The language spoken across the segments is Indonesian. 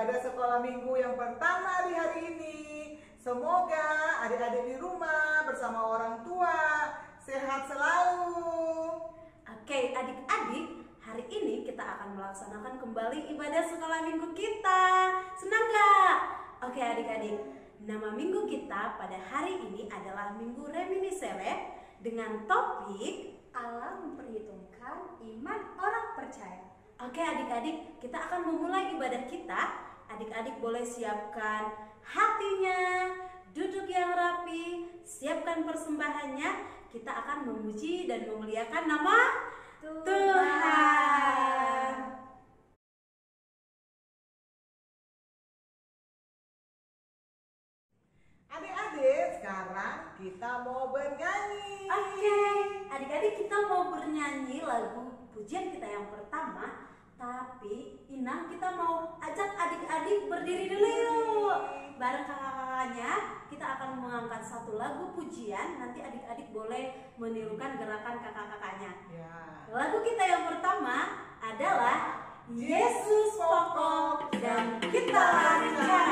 ibadah sekolah minggu yang pertama di hari ini. Semoga adik-adik di rumah bersama orang tua sehat selalu. Oke, adik-adik, hari ini kita akan melaksanakan kembali ibadah sekolah minggu kita. Senang gak? Oke adik-adik, nama minggu kita pada hari ini adalah Minggu Reminiscere dengan topik Allah memperhitungkan iman orang percaya. Oke adik-adik, kita akan memulai ibadah kita. Adik-adik boleh siapkan hatinya, duduk yang rapi, siapkan persembahannya. Kita akan memuji dan memuliakan nama Tuhan. Adik-adik, sekarang kita mau bernyanyi. Oke, adik-adik, kita mau bernyanyi lagu pujian kita yang pertama. Tapi Inang, kita mau ajak adik-adik berdiri dulu yuk. Bareng kakak-kakaknya kita akan mengangkat satu lagu pujian. Nanti adik-adik boleh menirukan gerakan kakak-kakaknya. Ya. Lagu kita yang pertama adalah Yesus pokok dan kita caranya.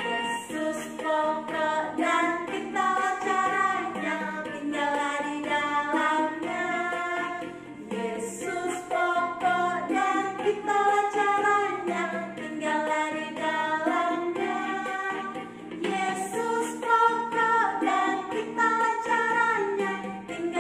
Yesus pokok dan kita caranya, tinggallah di dalamnya. Yesus pokok dan kita caranya, tinggallah di dalamnya. Yesus pokok dan kita caranya, tinggallah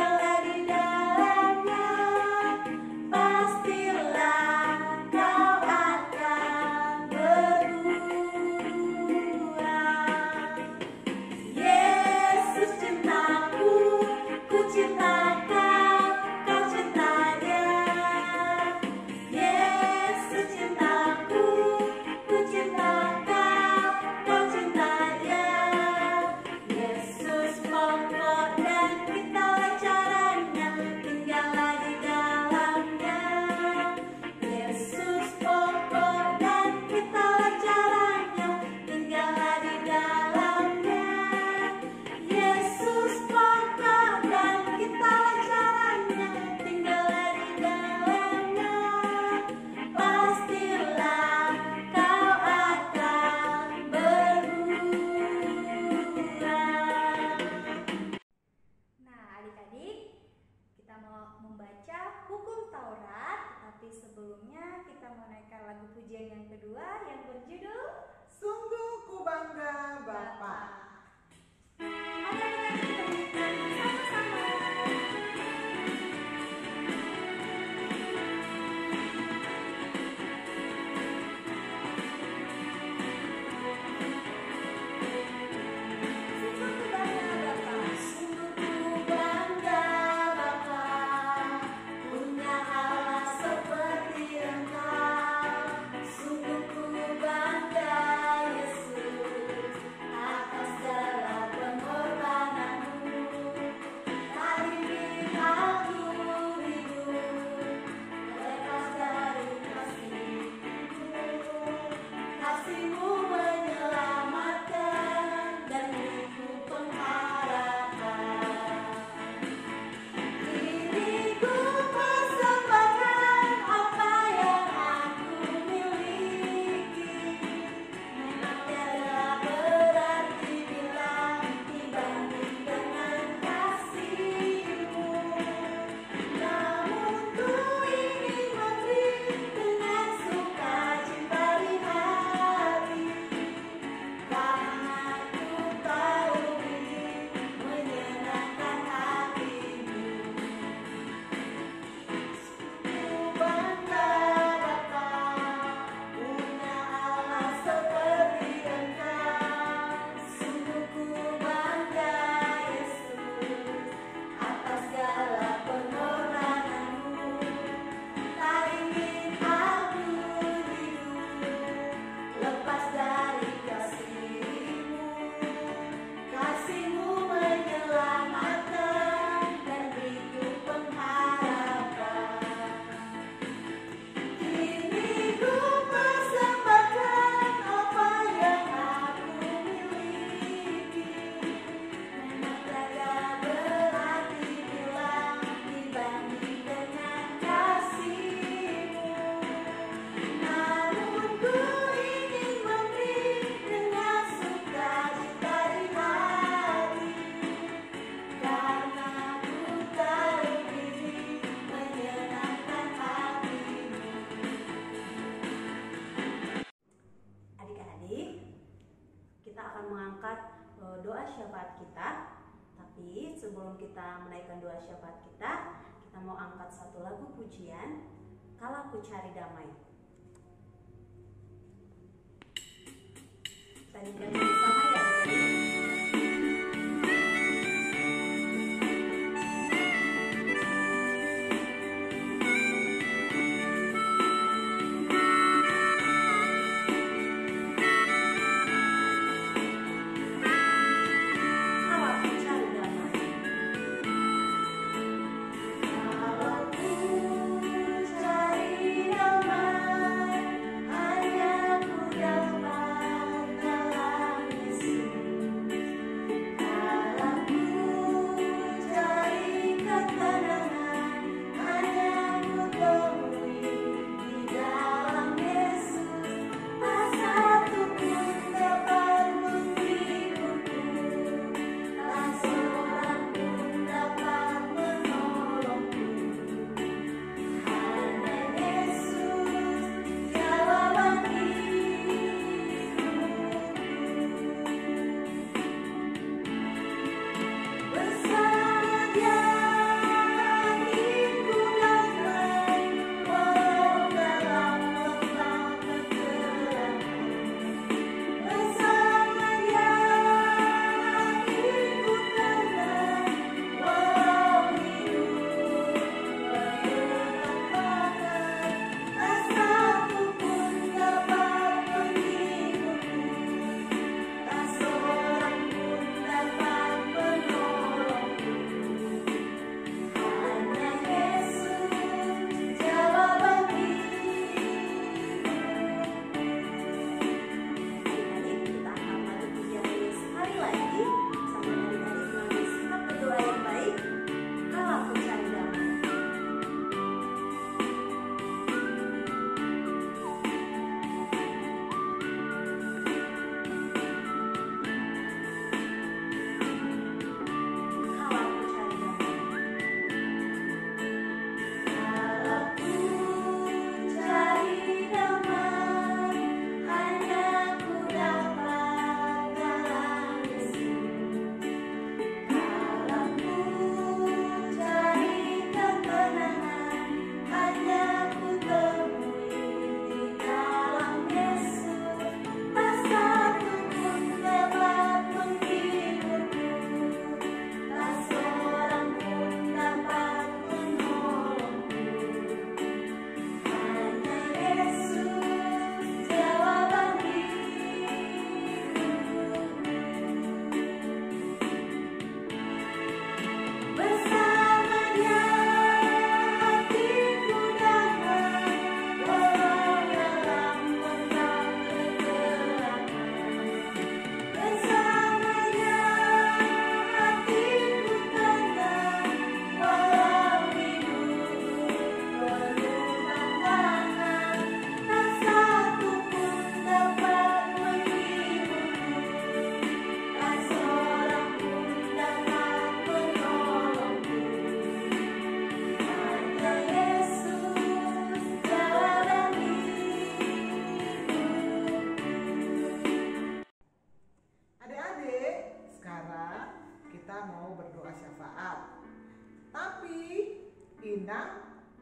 angkat doa syafaat kita. Tapi sebelum kita menaikkan doa syafaat kita mau angkat satu lagu pujian, Kalau Ku Cari Damai. Kita nyanyikan bersama ya.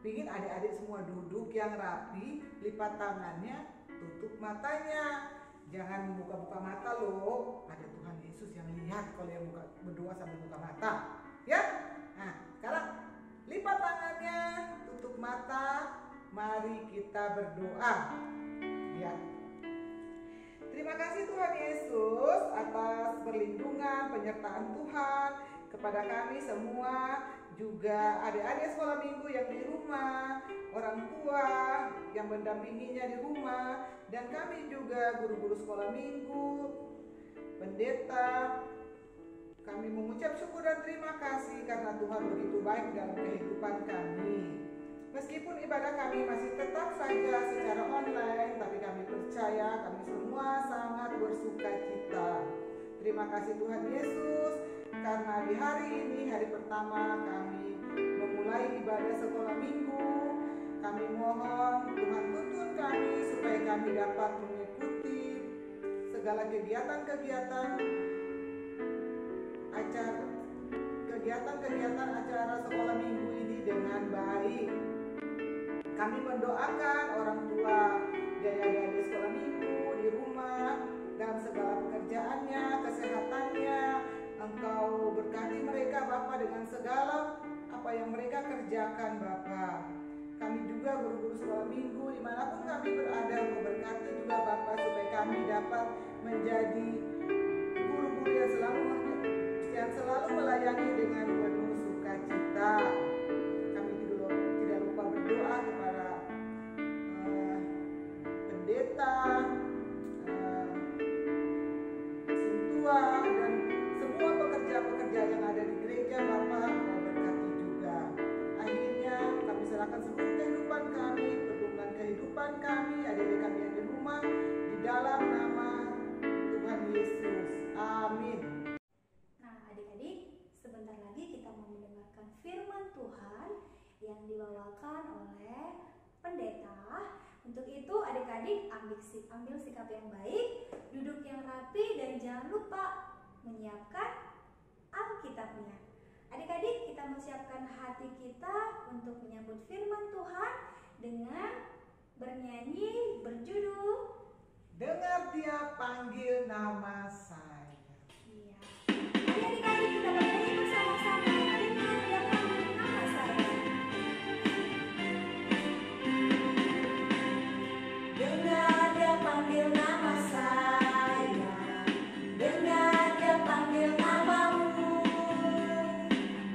Pingin adik-adik semua duduk yang rapi, lipat tangannya, tutup matanya. Jangan buka-buka mata loh. Ada Tuhan Yesus yang lihat kalau yang berdoa sambil buka mata. Ya? Nah, sekarang lipat tangannya, tutup mata. Mari kita berdoa. Ya. Terima kasih Tuhan Yesus atas perlindungan, penyertaan Tuhan kepada kami semua, juga adik-adik sekolah minggu yang di rumah, orang tua yang mendampinginya di rumah, dan kami juga guru-guru sekolah minggu, pendeta. Kami mengucap syukur dan terima kasih karena Tuhan begitu baik dalam kehidupan kami. Meskipun ibadah kami masih tetap saja secara online, tapi kami percaya kami semua sangat bersuka cita. Terima kasih Tuhan Yesus, karena di hari ini, hari pertama kami memulai ibadah sekolah minggu. Kami mohon Tuhan tuntun kami supaya kami dapat mengikuti segala kegiatan-kegiatan mengerjakan kegiatan acara sekolah minggu ini dengan baik. Kami mendoakan orang tua dan adik-adik sekolah minggu di rumah dalam segala pekerjaannya, kesehatannya. Engkau berkati mereka Bapa dengan segala apa yang mereka kerjakan Bapa. Kami juga guru-guru sekolah minggu dimanapun kami berada, Engkau berkati juga Bapa supaya kami dapat menjadi guru-guru yang selalu melayani dengan penuh sukacita. Kami tidak lupa berdoa kepada pendeta, sintua, dan semua pekerja-pekerja yang ada di gereja Bapa, Engkau berkati juga. Akhirnya kami serahkan seluruh kehidupan kami, pergumulan kehidupan kami, adik-adik kami yang di rumah, di dalam nama Tuhan Yesus. Amin. Nah, adik-adik, sebentar lagi kita mau mendengarkan firman Tuhan yang dibawakan oleh pendeta. Untuk itu, adik-adik ambil sikap yang baik, duduk yang rapi, dan jangan lupa menyiapkan Alkitabnya. Adik-adik, kita mau siapkan hati kita untuk menyambut firman Tuhan dengan bernyanyi berjudul Dengar Dia Panggil Nama Saya. Iya. Adik-adik, kita bernyanyi bersama-sama. Dengar Dia Panggil Nama Saya. Dengar Dia panggil nama saya, dengar Dia panggil namamu,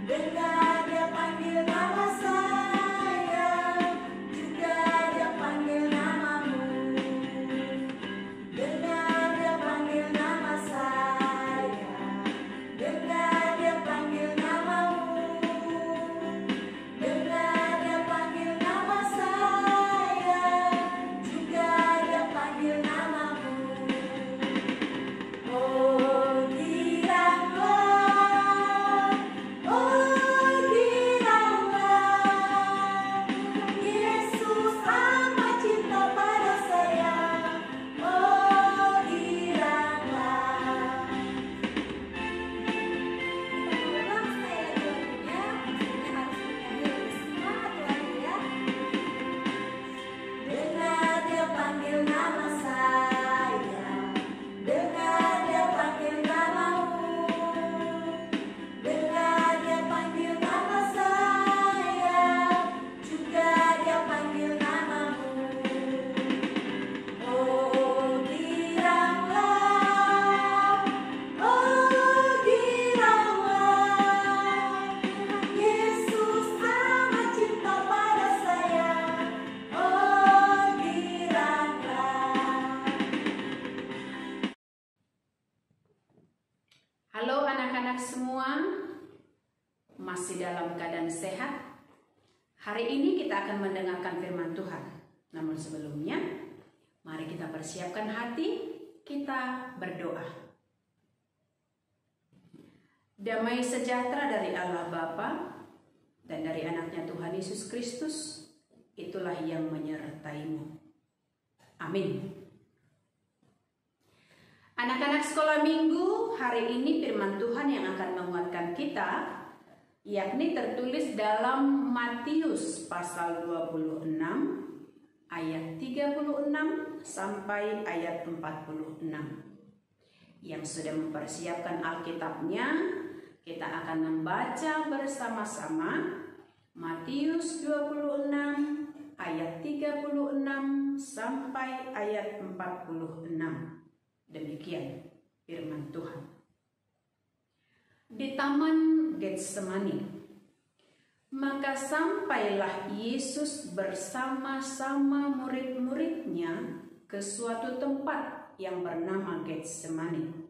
dengar Dia panggil nama saya, juga Dia panggil namamu, dengar Dia panggil nama saya, dengar Dia panggil namamu, dengar Dia panggil nama saya, juga Dia panggil namamu. Oh giranglah, Yesus amat cinta pada saya. Oh giranglah. Kita ulang sekali lagi lagunya. Maksudnya harus bernyanyi lebih semangat lagi ya. Dengar Dia panggil nama saya, dengar Dia panggil namamu, dengar Dia panggil nama saya, juga Dia panggil namamu. Oh giranglah, Yesus amat cinta pada saya. Oh giranglah. Halo anak-anak semua, masih dalam keadaan sehat? Hari ini kita akan mendengarkan firman Tuhan. Namun sebelumnya, mari kita persiapkan hati, kita berdoa. Damai sejahtera dari Allah Bapa dan dari anaknya Tuhan Yesus Kristus, itulah yang menyertaimu. Amin. Anak-anak sekolah minggu, hari ini firman Tuhan yang akan menguatkan kita, yakni tertulis dalam Matius pasal 26 ayat 36 sampai ayat 46. Yang sudah mempersiapkan Alkitabnya, kita akan membaca bersama-sama Matius 26 ayat 36 sampai ayat 46. Demikian firman Tuhan. Di Taman Getsemani, maka sampailah Yesus bersama-sama murid-muridnya ke suatu tempat yang bernama Getsemani.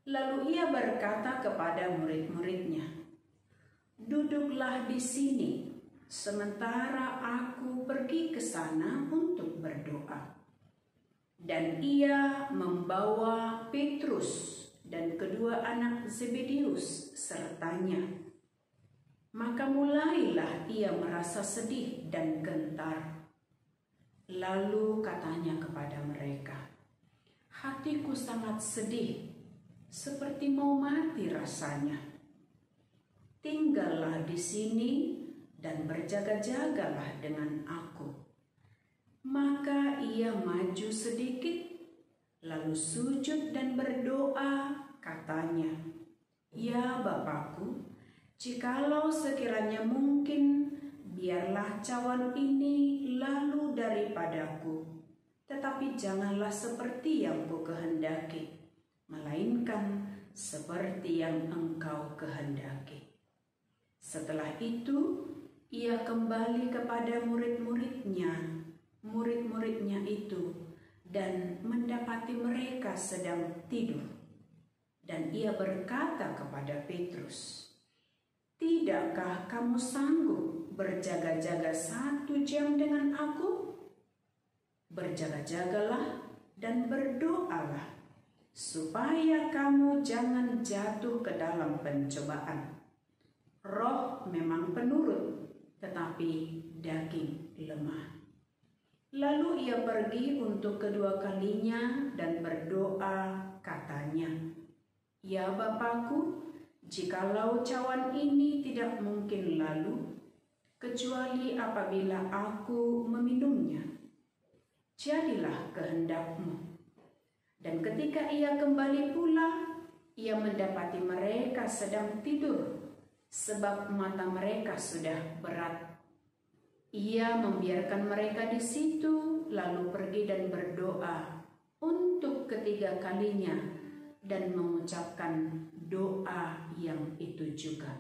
Lalu ia berkata kepada murid-muridnya, "Duduklah di sini, sementara aku pergi ke sana untuk berdoa." Dan ia membawa Petrus dan kedua anak Zebedeus sertanya. Maka mulailah ia merasa sedih dan gentar. Lalu katanya kepada mereka, "Hatiku sangat sedih, seperti mau mati rasanya. tinggallah di sini dan berjaga-jagalah dengan aku." Maka ia maju sedikit, lalu sujud dan berdoa, katanya, "Ya Bapakku, jikalau sekiranya mungkin, biarlah cawan ini lalu daripadaku. Tetapi janganlah seperti yang ku kehendaki, melainkan seperti yang Engkau kehendaki." Setelah itu, ia kembali kepada murid-muridnya itu, dan mendapati mereka sedang tidur. Dan ia berkata kepada Petrus, "Tidakkah kamu sanggup berjaga-jaga 1 jam dengan aku? Berjaga-jagalah dan berdoalah, supaya kamu jangan jatuh ke dalam pencobaan. Roh memang penurut, tetapi daging lemah." Lalu ia pergi untuk kedua kalinya dan berdoa, katanya, "Ya Bapakku, jikalau cawan ini tidak mungkin lalu, kecuali apabila aku meminumnya, jadilah kehendak-Mu." Dan ketika ia kembali pula, ia mendapati mereka sedang tidur, sebab mata mereka sudah berat. Ia membiarkan mereka di situ, lalu pergi dan berdoa untuk ketiga kalinya, dan mengucapkan doa yang itu juga.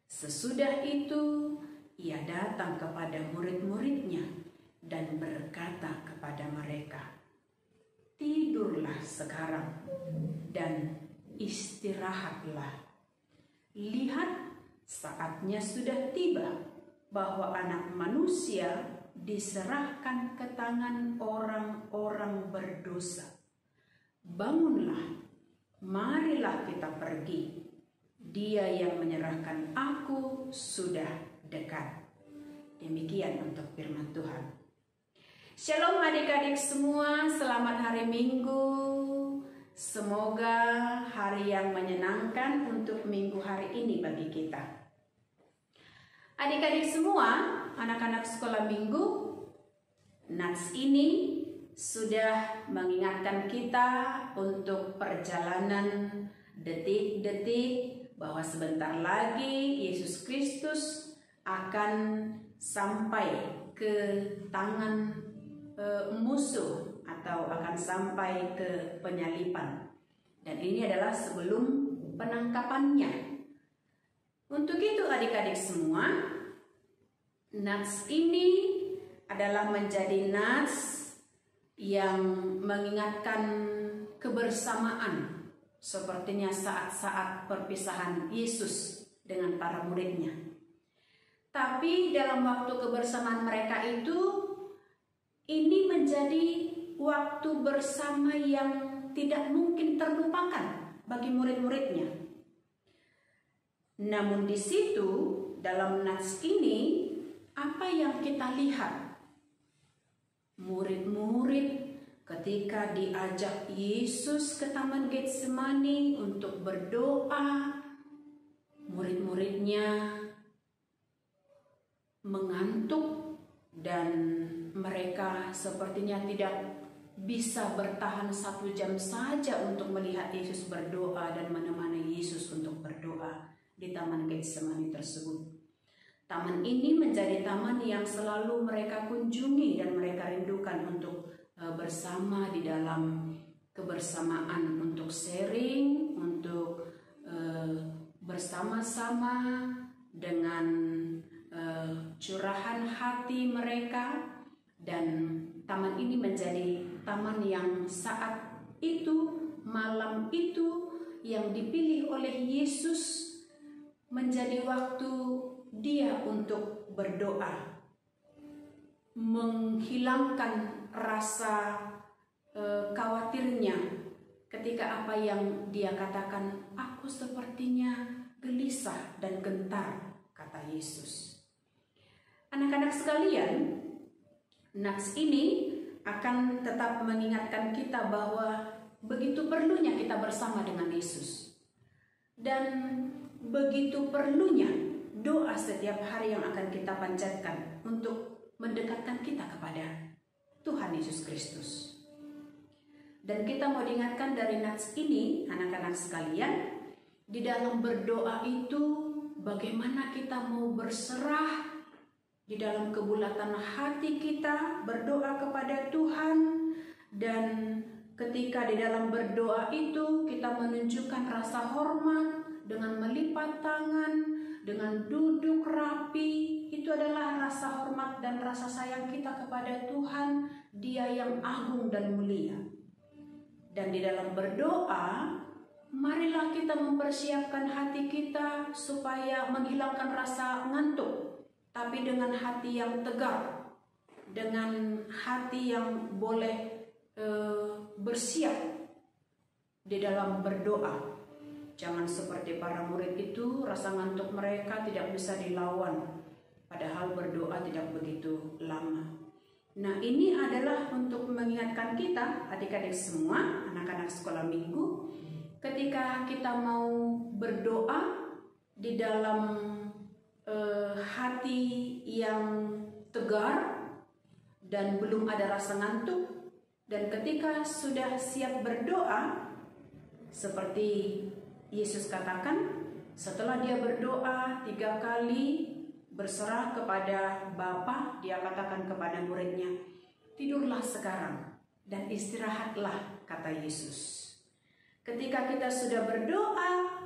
Sesudah itu, ia datang kepada murid-muridnya dan berkata kepada mereka, "Tidurlah sekarang dan istirahatlah. Lihat, saatnya sudah tiba bahwa Anak Manusia diserahkan ke tangan orang-orang berdosa. Bangunlah, marilah kita pergi. Dia yang menyerahkan aku sudah dekat." Demikian untuk firman Tuhan. Shalom adik-adik semua, selamat hari Minggu. Semoga hari yang menyenangkan untuk minggu hari ini bagi kita. Adik-adik semua, anak-anak sekolah minggu, Nats ini sudah mengingatkan kita untuk perjalanan detik-detik bahwa sebentar lagi Yesus Kristus akan sampai ke tangan musuh atau akan sampai ke penyalipan. Dan ini adalah sebelum penangkapannya. Untuk itu adik-adik semua, Nats ini adalah menjadi Nats yang mengingatkan kebersamaan, sepertinya saat-saat perpisahan Yesus dengan para muridnya. Tapi dalam waktu kebersamaan mereka itu, ini menjadi waktu bersama yang tidak mungkin terlupakan bagi murid-muridnya. Namun di situ, dalam Nats ini, apa yang kita lihat? Murid-murid ketika diajak Yesus ke Taman Getsemani untuk berdoa, murid-muridnya mengantuk dan mereka sepertinya tidak bisa bertahan 1 jam saja untuk melihat Yesus berdoa dan menemani Yesus untuk berdoa di Taman Getsemani tersebut. Taman ini menjadi taman yang selalu mereka kunjungi dan mereka rindukan untuk bersama di dalam kebersamaan, untuk sharing, untuk bersama-sama dengan curahan hati mereka. Dan taman ini menjadi taman yang saat itu, malam itu, yang dipilih oleh Yesus menjadi waktu dia untuk berdoa, menghilangkan rasa khawatirnya ketika apa yang dia katakan, "Aku sepertinya gelisah dan gentar," kata Yesus. Anak-anak sekalian, Nats ini akan tetap mengingatkan kita bahwa begitu perlunya kita bersama dengan Yesus. Dan begitu perlunya doa setiap hari yang akan kita panjatkan untuk mendekatkan kita kepada Tuhan Yesus Kristus. Dan kita mau diingatkan dari nats ini, anak-anak sekalian, di dalam berdoa itu bagaimana kita mau berserah di dalam kebulatan hati kita, berdoa kepada Tuhan. Dan ketika di dalam berdoa itu kita menunjukkan rasa hormat dengan melipat tangan, dengan duduk rapi, itu adalah rasa hormat dan rasa sayang kita kepada Tuhan, Dia yang agung dan mulia. Dan di dalam berdoa, marilah kita mempersiapkan hati kita supaya menghilangkan rasa ngantuk, tapi dengan hati yang tegar, dengan hati yang boleh bersiap di dalam berdoa. Jangan seperti para murid itu, rasa ngantuk mereka tidak bisa dilawan, padahal berdoa tidak begitu lama. Nah, ini adalah untuk mengingatkan kita, adik-adik semua, anak-anak sekolah minggu, ketika kita mau berdoa di dalam hati yang tegar dan belum ada rasa ngantuk, dan ketika sudah siap berdoa, seperti Yesus katakan, setelah dia berdoa 3 kali berserah kepada Bapa, dia katakan kepada muridnya, tidurlah sekarang dan istirahatlah, kata Yesus. Ketika kita sudah berdoa,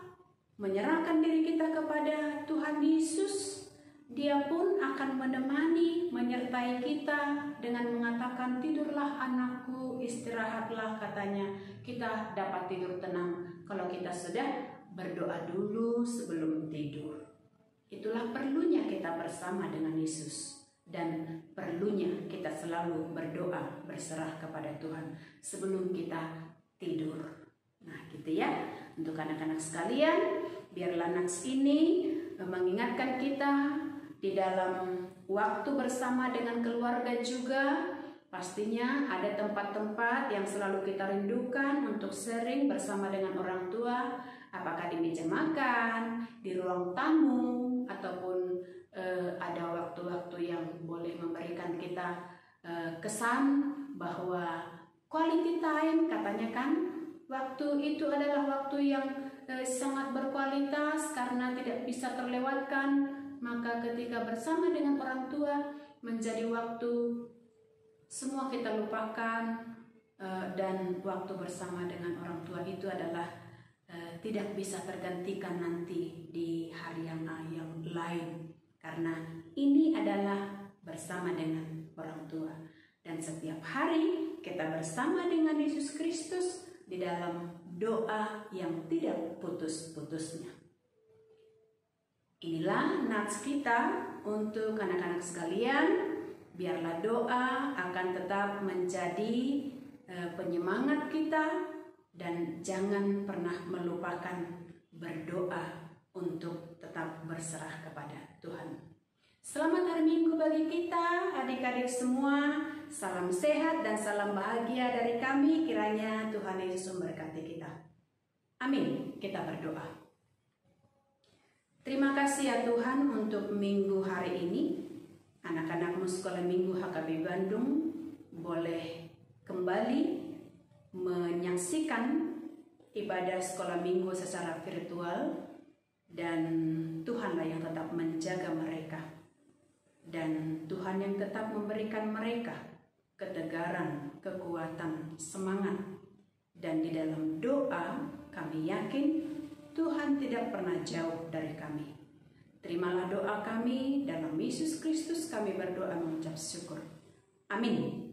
menyerahkan diri kita kepada Tuhan Yesus, Dia pun akan menemani, menyertai kita dengan mengatakan, tidurlah anakku, istirahatlah, katanya. Kita dapat tidur tenang kalau kita sudah berdoa dulu sebelum tidur. Itulah perlunya kita bersama dengan Yesus, dan perlunya kita selalu berdoa, berserah kepada Tuhan sebelum kita tidur. Nah, gitu ya. Untuk anak-anak sekalian, biarlah nats ini mengingatkan kita di dalam waktu bersama dengan keluarga juga. Pastinya ada tempat-tempat yang selalu kita rindukan untuk sering bersama dengan orang tua, apakah di meja makan, di ruang tamu, ataupun ada waktu-waktu yang boleh memberikan kita kesan bahwa quality time, katanya kan, waktu itu adalah waktu yang sangat berkualitas karena tidak bisa terlewatkan. Maka ketika bersama dengan orang tua menjadi waktu semua kita lupakan, dan waktu bersama dengan orang tua itu adalah tidak bisa tergantikan nanti di hari yang lain, karena ini adalah bersama dengan orang tua. Dan setiap hari kita bersama dengan Yesus Kristus di dalam doa yang tidak putus-putusnya. Inilah nats kita untuk anak-anak sekalian. Biarlah doa akan tetap menjadi penyemangat kita, dan jangan pernah melupakan berdoa untuk tetap berserah kepada Tuhan. Selamat hari Minggu bagi kita, adik-adik semua. Salam sehat dan salam bahagia dari kami. Kiranya Tuhan Yesus memberkati kita. Amin. Kita berdoa. Terima kasih ya Tuhan untuk minggu hari ini. Anak-anakmu sekolah minggu HKB Bandung boleh kembali menyaksikan ibadah sekolah minggu secara virtual, dan Tuhanlah yang tetap menjaga mereka, dan Tuhan yang tetap memberikan mereka ketegaran, kekuatan, semangat. Dan di dalam doa kami yakin Tuhan tidak pernah jauh dari kami. Terimalah doa kami, dalam Yesus Kristus kami berdoa mengucap syukur. Amin.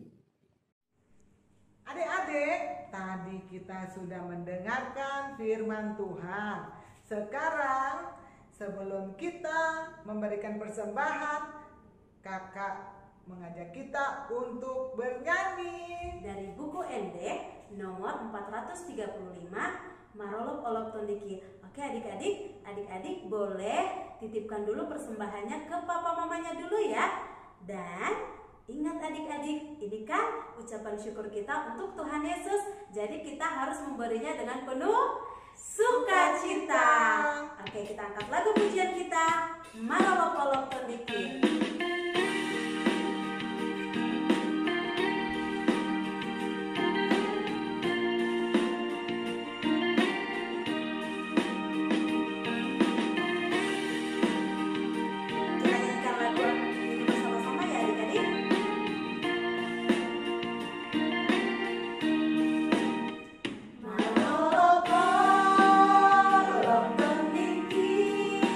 Adik-adik, tadi kita sudah mendengarkan firman Tuhan. Sekarang sebelum kita memberikan persembahan, kakak mengajak kita untuk bernyanyi. Dari buku ND nomor 435, Marolop Olop Tondiki. Oke adik-adik boleh titipkan dulu persembahannya ke papa mamanya dulu ya. Dan ingat adik-adik, ini kan ucapan syukur kita untuk Tuhan Yesus. Jadi kita harus memberinya dengan penuh sukacita. Marolok-olok tendikir. Kita nyanyikan lagu ini bersama-sama ya adik-adik. Marolok-olok tendikir,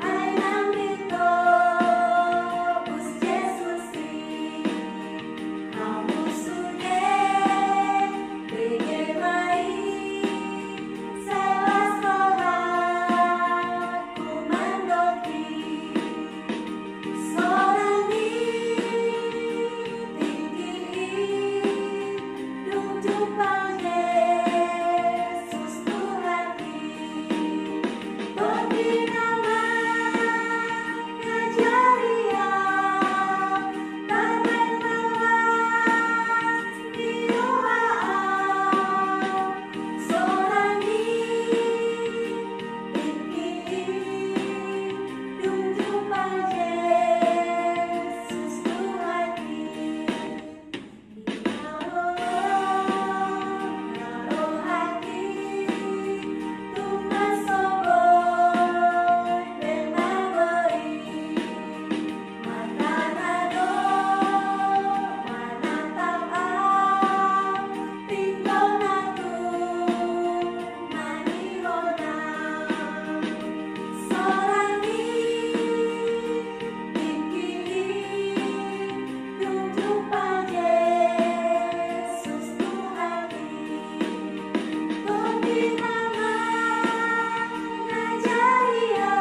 ai nang ditobus Yesus kamu sudah digemai sewas rohaku mendoki seorang tinggi dung jumpa Yesus Tuhati bagi nama Ngajaria damai malas di doa seorang tinggi dung jumpa Yesus Tuhati naruh hati tumas soboi benaboi mata nado manatap tinggal natu manihona seorang tinggi dung jumpa Yesus Tuhati bagi nama Ngajaria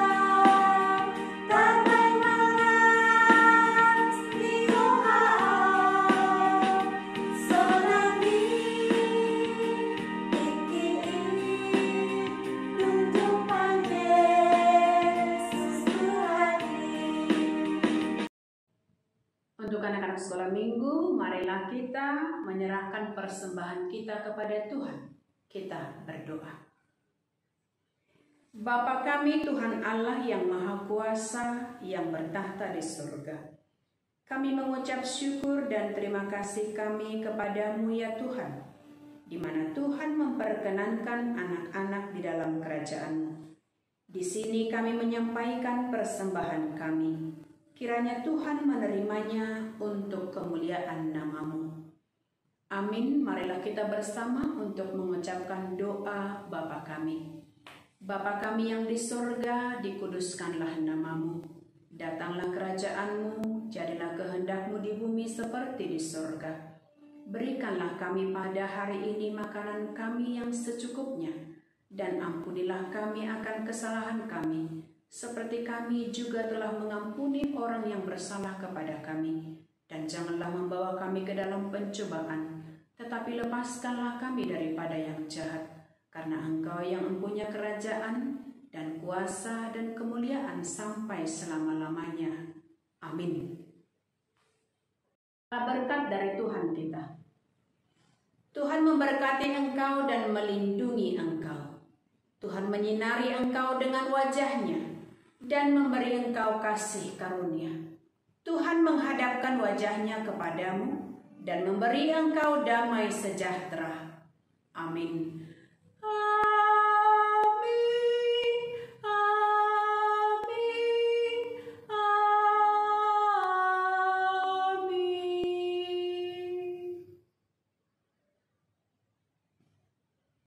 damai malas di doa seorang tinggi dung jumpa Yesus Tuhati. Untuk anak-anak sekolah minggu, marilah kita menyerahkan persembahan kita kepada Tuhan. Kita berdoa. Bapa kami Tuhan Allah yang Maha Kuasa yang bertahta di surga. Kami mengucap syukur dan terima kasih kami kepadamu ya Tuhan, di mana Tuhan memperkenankan anak-anak di dalam kerajaan-Mu. Di sini kami menyampaikan persembahan kami. Kiranya Tuhan menerimanya untuk kemuliaan nama-Mu. Amin. Marilah kita bersama untuk mengucapkan doa Bapa kami. Bapa kami yang di surga, dikuduskanlah nama-Mu. Datanglah kerajaan-Mu, jadilah kehendak-Mu di bumi seperti di surga. Berikanlah kami pada hari ini makanan kami yang secukupnya, dan ampunilah kami akan kesalahan kami, seperti kami juga telah mengampuni orang yang bersalah kepada kami. Dan janganlah membawa kami ke dalam pencobaan, tetapi lepaskanlah kami daripada yang jahat. Karena Engkau yang mempunyai kerajaan dan kuasa dan kemuliaan sampai selama-lamanya. Amin. Berkat dari Tuhan kita. Tuhan memberkati engkau dan melindungi engkau. Tuhan menyinari engkau dengan wajah-Nya dan memberi engkau kasih karunia. Tuhan menghadapkan wajah-Nya kepadamu dan memberi engkau damai sejahtera. Amin.